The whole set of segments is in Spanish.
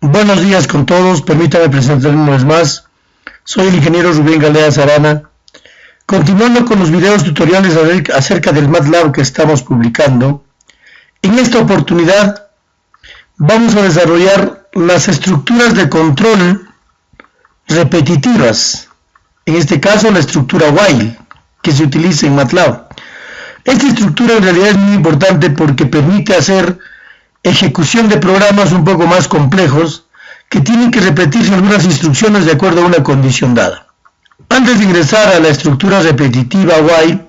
Buenos días con todos, permítame presentarme una vez más. Soy el ingeniero Rubén Galeas Arana. Continuando con los videos tutoriales acerca del MATLAB que estamos publicando, en esta oportunidad vamos a desarrollar las estructuras de control repetitivas, en este caso la estructura while que se utiliza en MATLAB. Esta estructura en realidad es muy importante porque permite hacer ejecución de programas un poco más complejos que tienen que repetirse algunas instrucciones de acuerdo a una condición dada. Antes de ingresar a la estructura repetitiva while,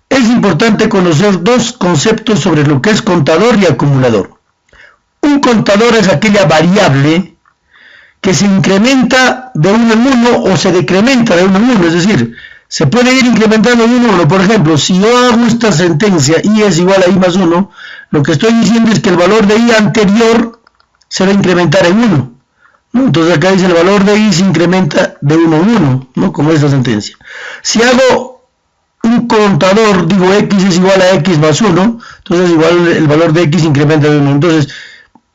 es importante conocer dos conceptos sobre lo que es contador y acumulador. Un contador es aquella variable que se incrementa de uno en uno o se decrementa de uno en uno, es decir, se puede ir incrementando de uno en uno. Por ejemplo, si yo hago esta sentencia y es igual a i más 1, lo que estoy diciendo es que el valor de i anterior se va a incrementar en 1. ¿No? Entonces acá dice el valor de i se incrementa de 1 en 1, ¿no? Como esta sentencia. Si hago un contador, digo x es igual a x más 1, entonces igual el valor de x incrementa de 1. Entonces,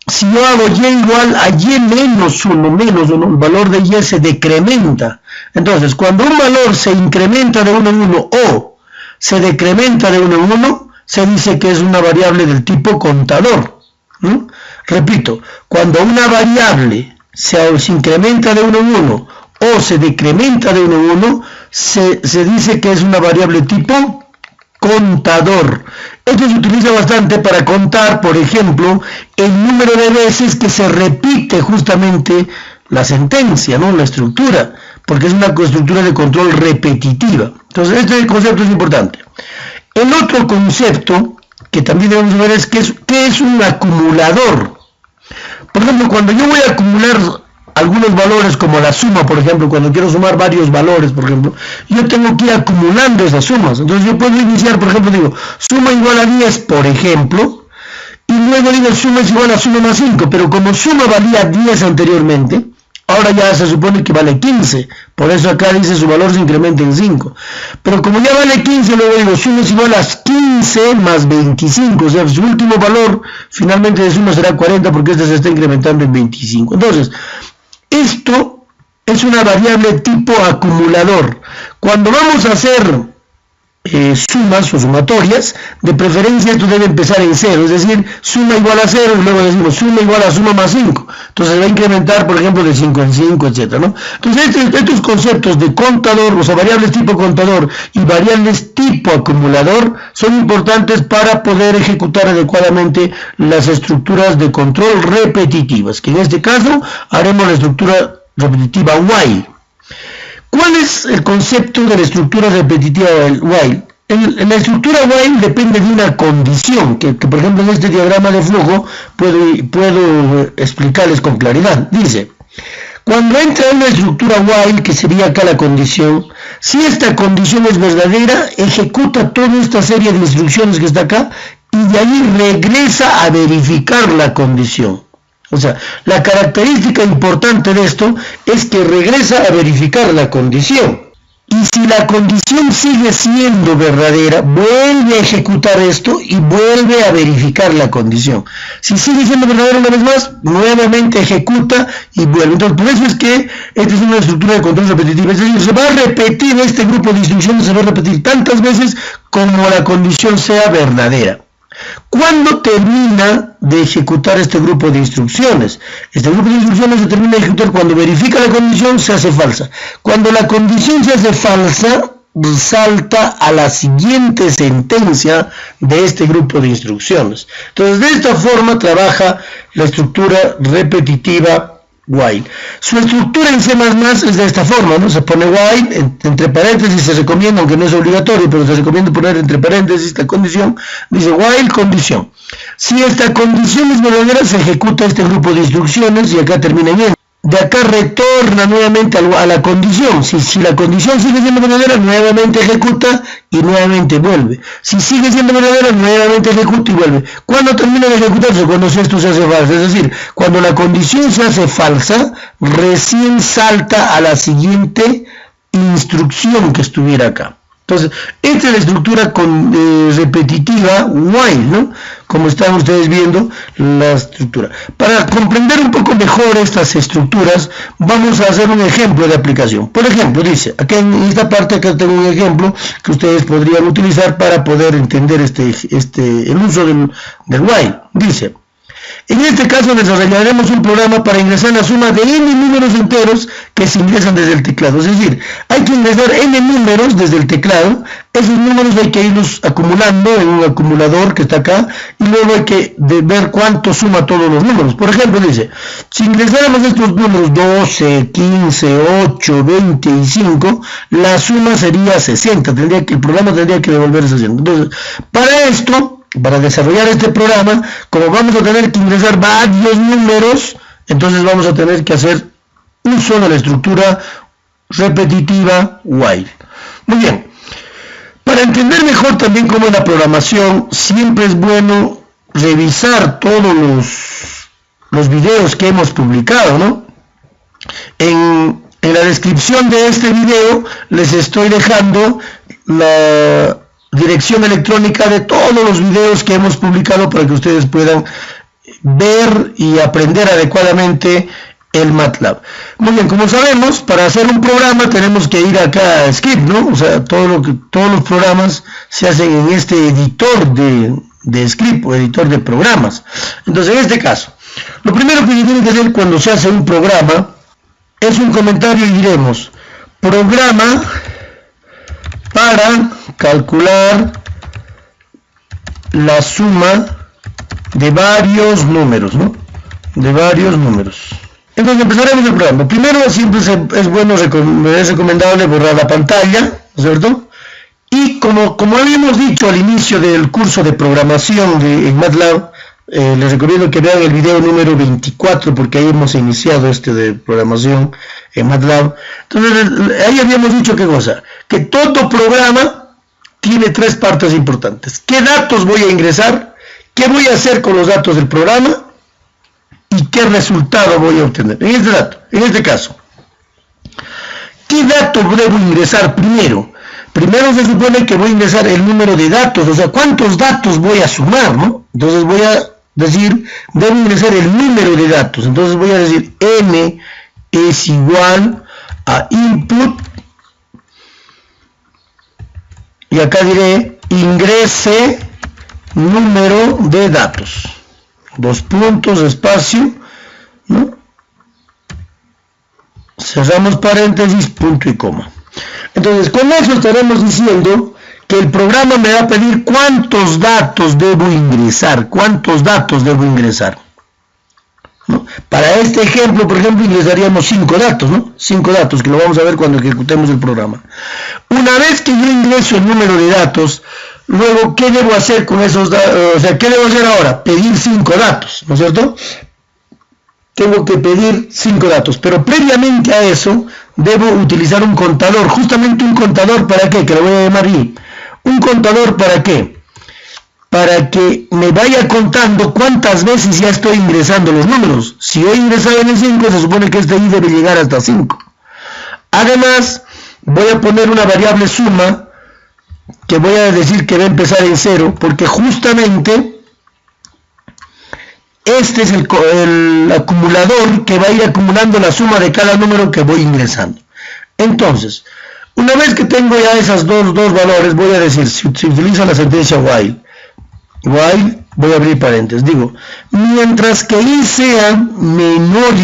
si yo hago y igual a y menos 1, el valor de y se decrementa. Entonces, cuando un valor se incrementa de 1 en 1 o se decrementa de 1 en 1, se dice que es una variable del tipo contador. ¿No? Repito, cuando una variable se incrementa de 1 en 1 o se decrementa de 1 en 1, se dice que es una variable tipo contador. Esto se utiliza bastante para contar, por ejemplo, el número de veces que se repite justamente la sentencia, ¿no? La estructura, porque es una estructura de control repetitiva. Entonces, este concepto es importante. El otro concepto que también debemos ver es qué es un acumulador. Por ejemplo, cuando yo voy a acumular algunos valores como la suma, por ejemplo, cuando quiero sumar varios valores, por ejemplo, yo tengo que ir acumulando esas sumas. Entonces yo puedo iniciar, por ejemplo, digo, suma igual a 10, por ejemplo, y luego digo, suma es igual a suma más 5, pero como suma valía 10 anteriormente, ahora ya se supone que vale 15, por eso acá dice su valor se incrementa en 5. Pero como ya vale 15, luego digo, suma es igual a 15 más 25, o sea, su último valor finalmente de suma será 40 porque este se está incrementando en 25. Entonces, esto es una variable tipo acumulador. Cuando vamos a hacer sumas o sumatorias, de preferencia esto debe empezar en 0, es decir, suma igual a 0 y luego decimos suma igual a suma más 5. Entonces va a incrementar, por ejemplo, de 5 en 5, etc., ¿no? Entonces estos conceptos de contador, o sea, variables tipo contador y variables tipo acumulador son importantes para poder ejecutar adecuadamente las estructuras de control repetitivas, que en este caso haremos la estructura repetitiva while. ¿Cuál es el concepto de la estructura repetitiva del while? En la estructura while depende de una condición, que por ejemplo en este diagrama de flujo puedo explicarles con claridad. Dice, cuando entra una estructura while, que sería acá la condición, si esta condición es verdadera, ejecuta toda esta serie de instrucciones que está acá, y de ahí regresa a verificar la condición. O sea, la característica importante de esto es que regresa a verificar la condición. Y si la condición sigue siendo verdadera, vuelve a ejecutar esto y vuelve a verificar la condición. Si sigue siendo verdadera una vez más, nuevamente ejecuta y vuelve. Entonces, por eso es que esta es una estructura de control repetitiva. Es decir, se va a repetir este grupo de instrucciones, se va a repetir tantas veces como la condición sea verdadera. ¿Cuándo termina de ejecutar este grupo de instrucciones? Este grupo de instrucciones se termina de ejecutar cuando verifica la condición, se hace falsa. Cuando la condición se hace falsa, salta a la siguiente sentencia de este grupo de instrucciones. Entonces, de esta forma trabaja la estructura repetitiva while. Su estructura en C++ es de esta forma, ¿no? Se pone while, entre paréntesis se recomienda, aunque no es obligatorio, pero se recomienda poner entre paréntesis esta condición, dice while condición. Si esta condición es verdadera, se ejecuta este grupo de instrucciones y acá termina bien. De acá retorna nuevamente a la condición. Si la condición sigue siendo verdadera, nuevamente ejecuta y nuevamente vuelve. Si sigue siendo verdadera, nuevamente ejecuta y vuelve. ¿Cuándo termina de ejecutarse? Cuando esto se hace falso. Es decir, cuando la condición se hace falsa, recién salta a la siguiente instrucción que estuviera acá. Entonces, esta es la estructura repetitiva while, ¿no? Como están ustedes viendo la estructura. Para comprender un poco mejor estas estructuras, vamos a hacer un ejemplo de aplicación. Por ejemplo, dice, acá en esta parte acá tengo un ejemplo que ustedes podrían utilizar para poder entender el uso del while. Dice, en este caso desarrollaremos un programa para ingresar la suma de n números enteros que se ingresan desde el teclado. Es decir, hay que ingresar n números desde el teclado. Esos números hay que irlos acumulando en un acumulador que está acá y luego hay que ver cuánto suma todos los números. Por ejemplo, dice, si ingresáramos estos números 12, 15, 8, 20 y 5, la suma sería 60. El programa tendría que devolver 60. Entonces, para esto, para desarrollar este programa, como vamos a tener que ingresar varios números, entonces vamos a tener que hacer uso de la estructura repetitiva while. Muy bien. Para entender mejor también cómo es la programación, siempre es bueno revisar todos los videos que hemos publicado, ¿no? En la descripción de este video les estoy dejando la dirección electrónica de todos los videos que hemos publicado para que ustedes puedan ver y aprender adecuadamente el MATLAB. Muy bien, como sabemos, para hacer un programa tenemos que ir acá a Script, ¿no? O sea, todos los programas se hacen en este editor de Script o editor de programas. Entonces, en este caso, lo primero que se tiene que hacer cuando se hace un programa es un comentario y diremos programa para calcular la suma de varios números, ¿no? De varios números. Entonces empezaremos el programa. Primero siempre es bueno, es recomendable borrar la pantalla, ¿no es cierto? Y como habíamos dicho al inicio del curso de programación en MATLAB, les recomiendo que vean el video número 24 porque ahí hemos iniciado de programación en MATLAB. Entonces ahí habíamos dicho qué cosa, que todo programa tiene tres partes importantes. ¿Qué datos voy a ingresar? ¿Qué voy a hacer con los datos del programa? ¿Y qué resultado voy a obtener? En este caso, ¿qué dato debo ingresar primero? Primero se supone que voy a ingresar el número de datos, o sea, ¿cuántos datos voy a sumar, no? Entonces voy a decir, debo ingresar el número de datos. Entonces voy a decir n es igual a input, y acá diré ingrese número de datos, dos puntos, espacio, ¿no? Cerramos paréntesis, punto y coma. Entonces con eso estaremos diciendo que el programa me va a pedir cuántos datos debo ingresar, ¿no? Para este ejemplo, por ejemplo, ingresaríamos 5 datos, ¿no? 5 datos, que lo vamos a ver cuando ejecutemos el programa. Una vez que yo ingreso el número de datos, luego, ¿qué debo hacer con esos datos? O sea, ¿qué debo hacer ahora? Pedir 5 datos, ¿no es cierto? Tengo que pedir 5 datos, pero previamente a eso, debo utilizar un contador. Justamente un contador, ¿para qué? Que lo voy a llamar I. ¿Un contador para qué? Para que me vaya contando cuántas veces ya estoy ingresando los números. Si he ingresado en el 5, se supone que este I debe llegar hasta 5. Además, voy a poner una variable suma, que voy a decir que va a empezar en 0, porque justamente este es el acumulador que va a ir acumulando la suma de cada número que voy ingresando. Entonces, una vez que tengo ya esas dos valores, voy a decir, si utilizo la sentencia while, voy a abrir paréntesis, digo, mientras que i sea menor o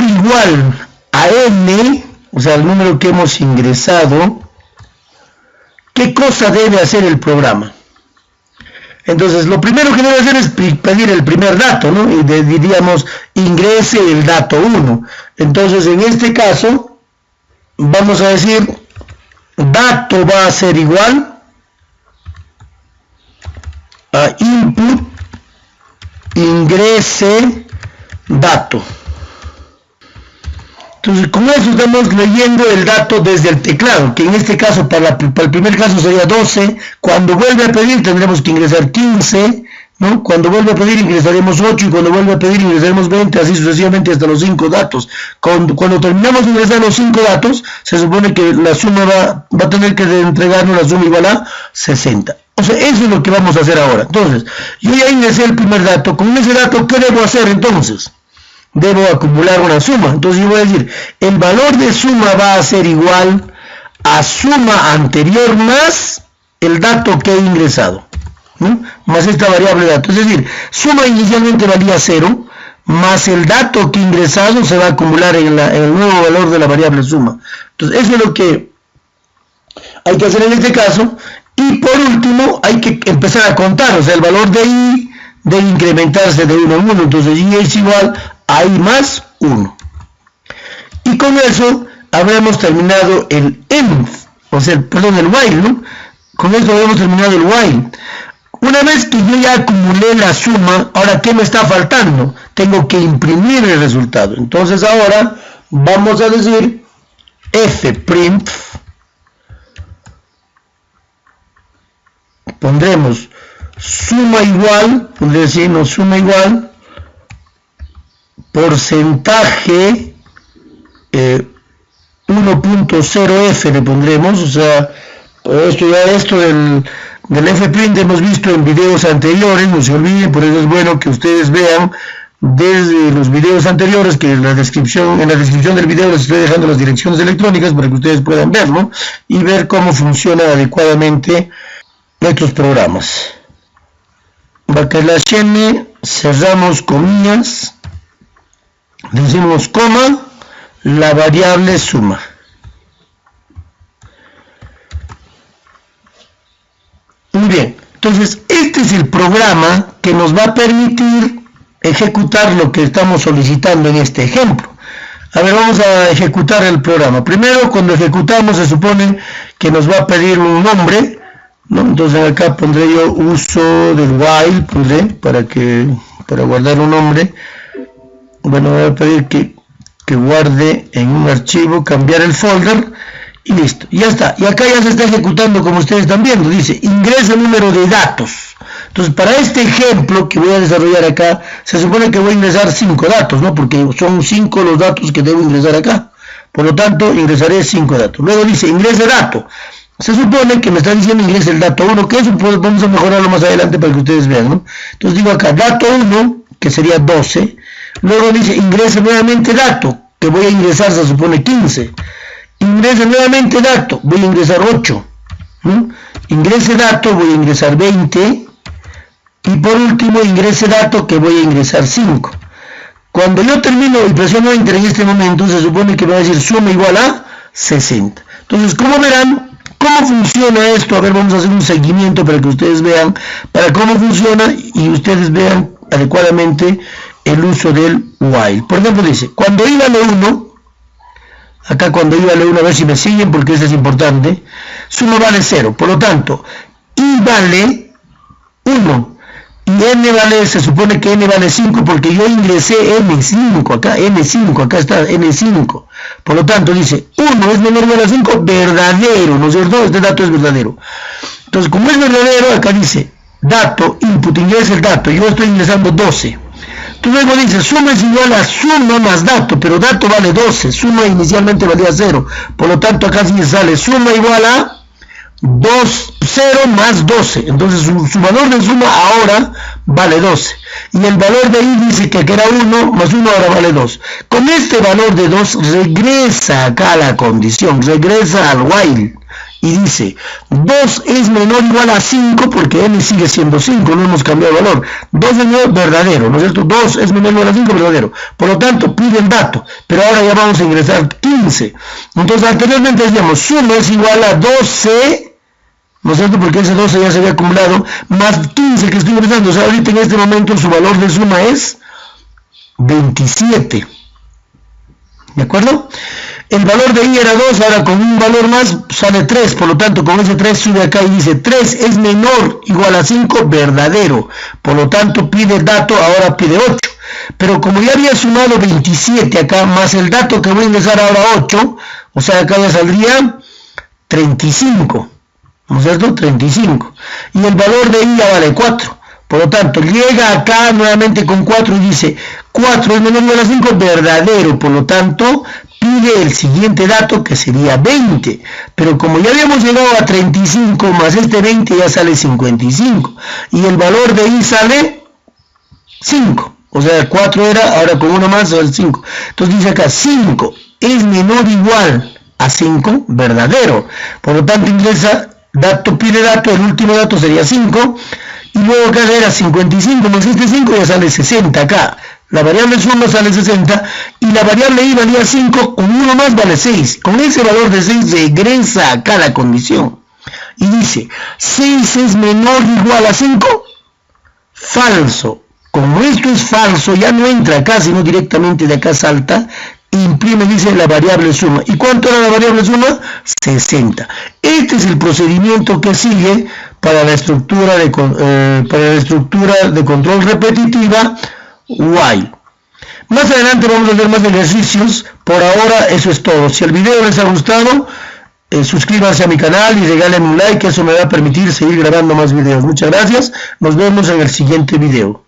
igual a n, o sea, el número que hemos ingresado, ¿qué cosa debe hacer el programa? Entonces, lo primero que debe hacer es pedir el primer dato, ¿no? Y diríamos, ingrese el dato 1. Entonces, en este caso, vamos a decir, dato va a ser igual a input, ingrese, dato. Entonces, con eso estamos leyendo el dato desde el teclado, que en este caso, para el primer caso sería 12. Cuando vuelve a pedir, tendremos que ingresar 15, ¿no? Cuando vuelve a pedir ingresaremos 8 y cuando vuelve a pedir ingresaremos 20, así sucesivamente hasta los 5 datos. Cuando terminamos de ingresar los 5 datos, se supone que la suma va a tener que entregarnos la suma igual a 60. O sea, eso es lo que vamos a hacer ahora. Entonces, yo ya ingresé el primer dato. Con ese dato, ¿qué debo hacer entonces? Debo acumular una suma. Entonces yo voy a decir, el valor de suma va a ser igual a suma anterior más el dato que he ingresado, ¿no? Más esta variable dato. Es decir, suma inicialmente valía 0, más el dato que he ingresado se va a acumular en el nuevo valor de la variable suma. Entonces eso es lo que hay que hacer en este caso. Y por último hay que empezar a contar, o sea, el valor de i debe incrementarse de 1 en 1, entonces i es igual a i más 1. Y con eso habremos terminado el end, o sea, el while, ¿no? Con eso habremos terminado el while. Una vez que yo ya acumulé la suma, ahora ¿qué me está faltando? Tengo que imprimir el resultado. Entonces ahora vamos a decir fprintf, pondremos suma igual, pondré así, no, suma igual, porcentaje 1.0f le pondremos, o sea, esto del fprint hemos visto en videos anteriores, no se olviden, por eso es bueno que ustedes vean desde los videos anteriores, que en la descripción del video les estoy dejando las direcciones electrónicas para que ustedes puedan verlo y ver cómo funciona adecuadamente estos programas. N, cerramos comillas, decimos coma, la variable suma. Muy bien, entonces este es el programa que nos va a permitir ejecutar lo que estamos solicitando en este ejemplo. A ver, vamos a ejecutar el programa. Primero, cuando ejecutamos se supone que nos va a pedir un nombre, ¿no? Entonces acá pondré yo uso del while, pondré para guardar un nombre. Bueno, voy a pedir que guarde en un archivo, cambiar el folder y listo, ya está. Y acá ya se está ejecutando como ustedes están viendo, dice ingresa el número de datos. Entonces para este ejemplo que voy a desarrollar acá, se supone que voy a ingresar 5 datos, ¿no? Porque son 5 los datos que debo ingresar acá. Por lo tanto, ingresaré 5 datos. Luego dice ingrese dato. Se supone que me está diciendo ingrese el dato 1, que eso vamos a mejorarlo más adelante para que ustedes vean, ¿no? Entonces digo acá, dato 1, que sería 12. Luego dice ingrese nuevamente dato, que voy a ingresar, se supone 15. Ingrese nuevamente dato, voy a ingresar 8. Ingrese dato, voy a ingresar 20. Y por último, ingrese dato, que voy a ingresar 5. Cuando yo termino y presiono Enter en este momento, se supone que va a decir suma igual a 60. Entonces, como verán, ¿cómo funciona esto? A ver, vamos a hacer un seguimiento para que ustedes vean para cómo funciona y ustedes vean adecuadamente el uso del while. Por ejemplo, dice, cuando i vale 1, acá cuando i vale 1, a ver si me siguen porque esto es importante, suma vale 0. Por lo tanto, i vale 1. Y n vale, se supone que n vale 5 porque yo ingresé n5, acá n5, acá está n5. Por lo tanto dice, 1 es menor o igual a 5, verdadero, ¿no es cierto? Este dato es verdadero. Entonces, como es verdadero, acá dice, dato, input, ingresa el dato, yo estoy ingresando 12. Entonces luego dice, suma es igual a suma más dato, pero dato vale 12, suma inicialmente valía 0. Por lo tanto, acá sí sale suma igual a 0 más 12, entonces su valor de suma ahora vale 12 y el valor de i dice que era 1 más 1 ahora vale 2. Con este valor de 2 regresa acá a la condición, regresa al while y dice 2 es menor o igual a 5 porque n sigue siendo 5, no hemos cambiado el valor. 2 es verdadero, ¿no es cierto? 2 es menor o igual a 5, verdadero. Por lo tanto pide el dato, pero ahora ya vamos a ingresar 15. Entonces anteriormente decíamos suma es igual a 12, ¿no es cierto? Porque ese 12 ya se había acumulado, más 15 que estoy ingresando. O sea, ahorita en este momento su valor de suma es 27. ¿De acuerdo? El valor de i era 2, ahora con un valor más sale 3. Por lo tanto, con ese 3 sube acá y dice 3 es menor o igual a 5, verdadero. Por lo tanto, pide el dato, ahora pide 8. Pero como ya había sumado 27 acá, más el dato que voy a ingresar ahora 8, o sea, acá ya saldría 35. ¿No es cierto? 35. Y el valor de i ya vale 4. Por lo tanto, llega acá nuevamente con 4 y dice 4 es menor o igual a 5, verdadero. Por lo tanto, pide el siguiente dato que sería 20. Pero como ya habíamos llegado a 35 más este 20 ya sale 55. Y el valor de I sale 5. O sea, 4 era, ahora con 1 más es 5. Entonces dice acá 5 es menor o igual a 5, verdadero. Por lo tanto ingresa dato, pide dato, el último dato sería 5. Y luego acá era 55 más este 5 ya sale 60 acá. La variable suma sale 60 y la variable I valía 5, con 1 más vale 6. Con ese valor de 6 regresa acá la condición. Y dice, 6 es menor o igual a 5. Falso. Como esto es falso, ya no entra acá, sino directamente de acá salta. Imprime, dice, la variable suma. ¿Y cuánto era la variable suma? 60. Este es el procedimiento que sigue para la estructura de control repetitiva while. Más adelante vamos a hacer más ejercicios. Por ahora eso es todo. Si el video les ha gustado, suscríbanse a mi canal y regálenme un like, eso me va a permitir seguir grabando más videos. Muchas gracias. Nos vemos en el siguiente video.